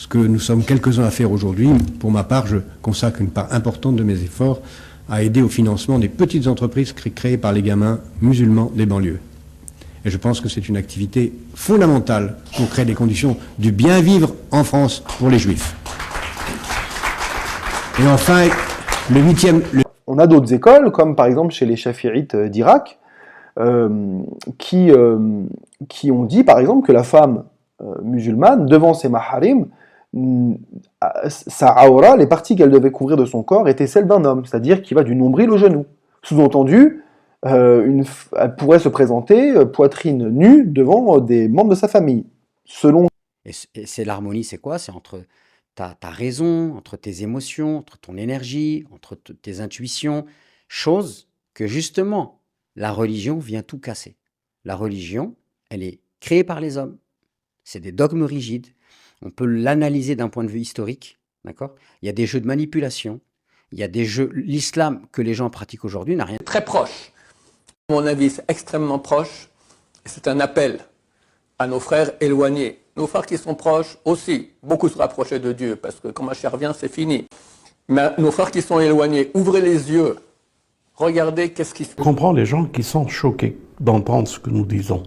ce que nous sommes quelques-uns à faire aujourd'hui. Pour ma part, je consacre une part importante de mes efforts à aider au financement des petites entreprises créées par les gamins musulmans des banlieues. Et je pense que c'est une activité fondamentale pour créer les conditions du bien vivre en France pour les Juifs. Et enfin, le huitième... On a d'autres écoles, comme par exemple chez les Chafi'ites d'Irak, qui ont dit par exemple que la femme musulmane, devant ses maharim, sa aura, les parties qu'elle devait couvrir de son corps, étaient celles d'un homme, c'est-à-dire qui va du nombril au genou. Sous-entendu, elle pourrait se présenter poitrine nue devant des membres de sa famille. Selon... Et c'est l'harmonie, c'est quoi? C'est entre ta raison, entre tes émotions, entre ton énergie, entre tes intuitions, chose que justement la religion vient tout casser. La religion, elle est créée par les hommes. C'est des dogmes rigides. On peut l'analyser d'un point de vue historique, d'accord? Il y a des jeux de manipulation, il y a des jeux... L'islam que les gens pratiquent aujourd'hui n'a rien... Très proche. À mon avis, c'est extrêmement proche. C'est un appel à nos frères éloignés. Nos frères qui sont proches aussi, beaucoup se rapprocher de Dieu, parce que quand ma chère vient, c'est fini. Mais nos frères qui sont éloignés, ouvrez les yeux. Regardez qu'est-ce qui se passe. Je comprends les gens qui sont choqués d'entendre ce que nous disons.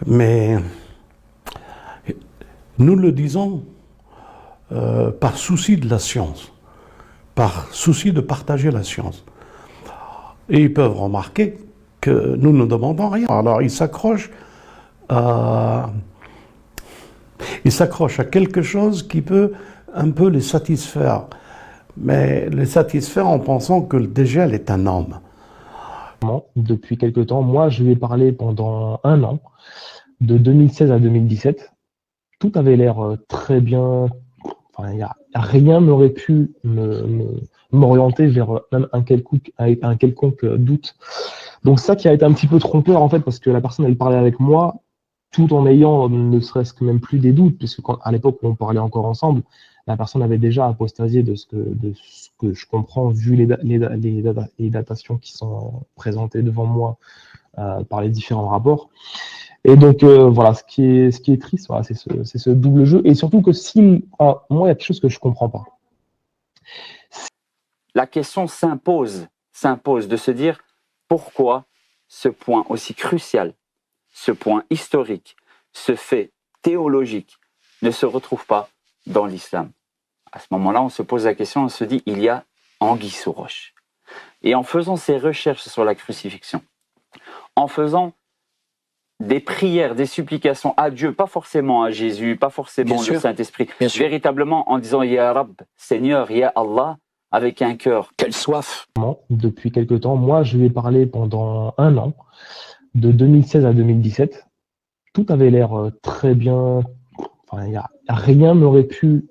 Mais nous le disons par souci de la science, par souci de partager la science. Et ils peuvent remarquer que nous ne demandons rien. Alors ils s'accrochent à quelque chose qui peut un peu les satisfaire. Mais les satisfaire en pensant que le djel est un homme. Depuis quelque temps, moi je lui ai parlé pendant 1 an, de 2016 à 2017. Tout avait l'air très bien. Enfin, rien n'aurait pu m'orienter vers même un quelconque doute. Donc ça qui a été un petit peu trompeur en fait, parce que la personne elle parlait avec moi tout en ayant ne serait-ce que même plus des doutes, puisque à l'époque où on parlait encore ensemble, la personne avait déjà apostasié de ce que je comprends vu les datations qui sont présentées devant moi par les différents rapports. Et donc voilà, ce qui est triste, voilà, c'est ce double jeu, et surtout que moi il y a quelque chose que je comprends pas. La question s'impose de se dire pourquoi ce point aussi crucial, ce point historique, ce fait théologique ne se retrouve pas dans l'islam. À ce moment-là, on se pose la question, on se dit il y a anguille sous roche. Et en faisant ces recherches sur la crucifixion, en faisant des prières, des supplications à Dieu, pas forcément à Jésus, pas forcément au Saint-Esprit, véritablement en disant Ya Rab, Seigneur, Ya Allah, avec un cœur. Quelle soif! Depuis quelque temps, moi je lui ai parlé pendant 1 an, de 2016 à 2017. Tout avait l'air très bien. Enfin, rien n'aurait pu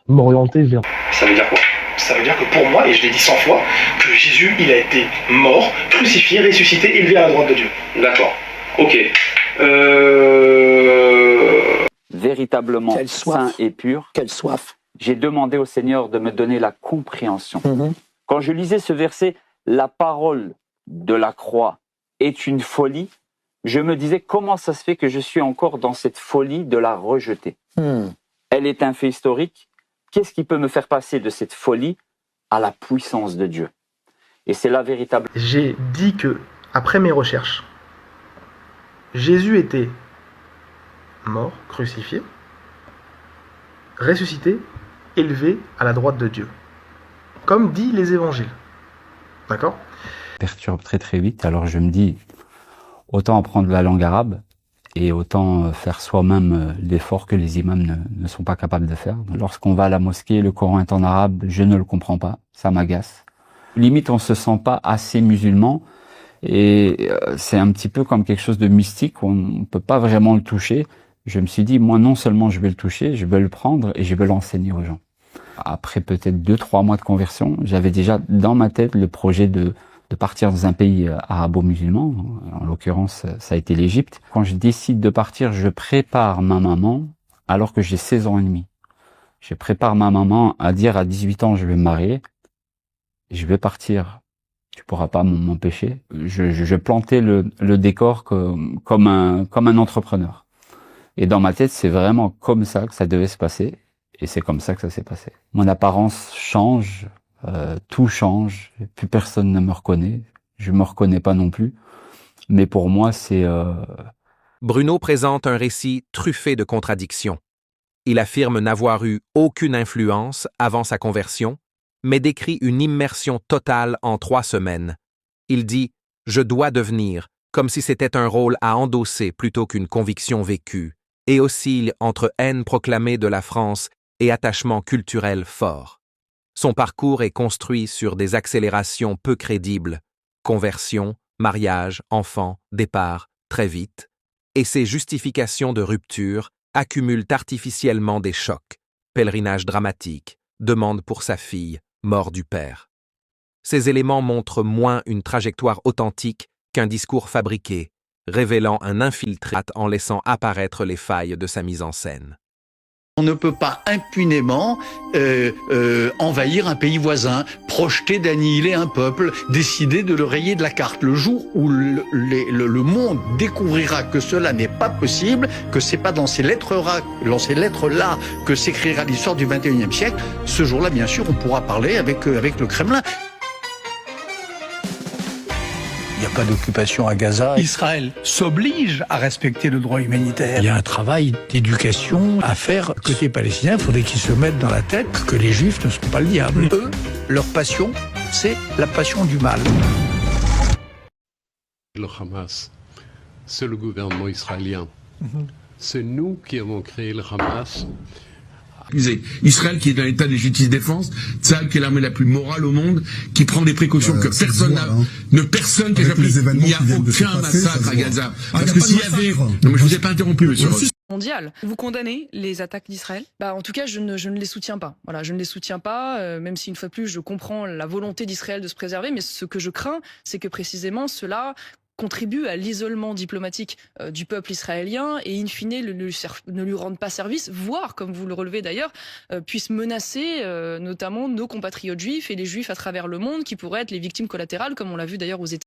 m'orienter vers... Ça veut dire quoi? Ça veut dire que pour moi, et je l'ai dit 100 fois, que Jésus, il a été mort, crucifié, ressuscité, élevé à la droite de Dieu. D'accord. Ok. Véritablement saint et pur. Quelle soif! J'ai demandé au Seigneur de me donner la compréhension. Quand je lisais ce verset, la parole de la croix est une folie, je me disais comment ça se fait que je suis encore dans cette folie de la rejeter. Elle est un fait historique. Qu'est-ce qui peut me faire passer de cette folie à la puissance de Dieu? Et c'est là véritable. J'ai dit que, après mes recherches, Jésus était mort, crucifié, ressuscité, élevé à la droite de Dieu. Comme dit les évangiles. D'accord ? Perturbe très très vite, alors je me dis, autant apprendre la langue arabe et autant faire soi-même l'effort que les imams ne sont pas capables de faire. Lorsqu'on va à la mosquée, le Coran est en arabe, je ne le comprends pas, ça m'agace. Limite, on se sent pas assez musulman et c'est un petit peu comme quelque chose de mystique, on ne peut pas vraiment le toucher. Je me suis dit, moi non seulement je vais le toucher, je vais le prendre et je vais l'enseigner aux gens. Après peut-être 2-3 mois de conversion, j'avais déjà dans ma tête le projet de partir dans un pays arabo-musulman, en l'occurrence ça a été l'Égypte. Quand je décide de partir, je prépare ma maman alors que j'ai 16 ans et demi. Je prépare ma maman à dire à 18 ans je vais me marier, je vais partir, tu pourras pas m'empêcher. Je plantais le décor comme un entrepreneur. Et dans ma tête, c'est vraiment comme ça que ça devait se passer. Et c'est comme ça que ça s'est passé. Mon apparence change, tout change, plus personne ne me reconnaît. Je me reconnais pas non plus. Mais pour moi, c'est... Bruno présente un récit truffé de contradictions. Il affirme n'avoir eu aucune influence avant sa conversion, mais décrit une immersion totale en 3 semaines. Il dit « Je dois devenir », comme si c'était un rôle à endosser plutôt qu'une conviction vécue, et oscille entre haine proclamée de la France et attachement culturel fort. Son parcours est construit sur des accélérations peu crédibles, conversion, mariage, enfant, départ, très vite, et ses justifications de rupture accumulent artificiellement des chocs, pèlerinage dramatique, demande pour sa fille, mort du père. Ces éléments montrent moins une trajectoire authentique qu'un discours fabriqué, révélant un infiltré en laissant apparaître les failles de sa mise en scène. On ne peut pas impunément envahir un pays voisin, projeter d'annihiler un peuple, décider de le rayer de la carte. Le jour où le monde découvrira que cela n'est pas possible, que c'est pas dans ces lettres-là que s'écrira l'histoire du XXIe siècle, ce jour-là, bien sûr, on pourra parler avec le Kremlin. Il n'y a pas d'occupation à Gaza. Israël s'oblige à respecter le droit humanitaire. Il y a un travail d'éducation à faire côté palestinien. Il faudrait qu'ils se mettent dans la tête que les Juifs ne sont pas le diable. Eux, leur passion, c'est la passion du mal. Le Hamas, c'est le gouvernement israélien. C'est nous qui avons créé le Hamas. Israël qui est dans l'état de légitime défense, Tsahal qui est l'armée la plus morale au monde, qui prend des précautions que personne n'a, personne qui a pris. Il n'y a aucun massacre à Gaza. Parce que s'il y avait, non mais je vous ai pas interrompu, monsieur. Mondial. Vous condamnez les attaques d'Israël? En tout cas, je ne les soutiens pas. Voilà, je ne les soutiens pas, même si une fois de plus, je comprends la volonté d'Israël de se préserver, mais ce que je crains, c'est que précisément cela contribue à l'isolement diplomatique du peuple israélien et in fine ne lui rende pas service, voire, comme vous le relevez d'ailleurs, puisse menacer notamment nos compatriotes juifs et les juifs à travers le monde qui pourraient être les victimes collatérales, comme on l'a vu d'ailleurs aux États-Unis.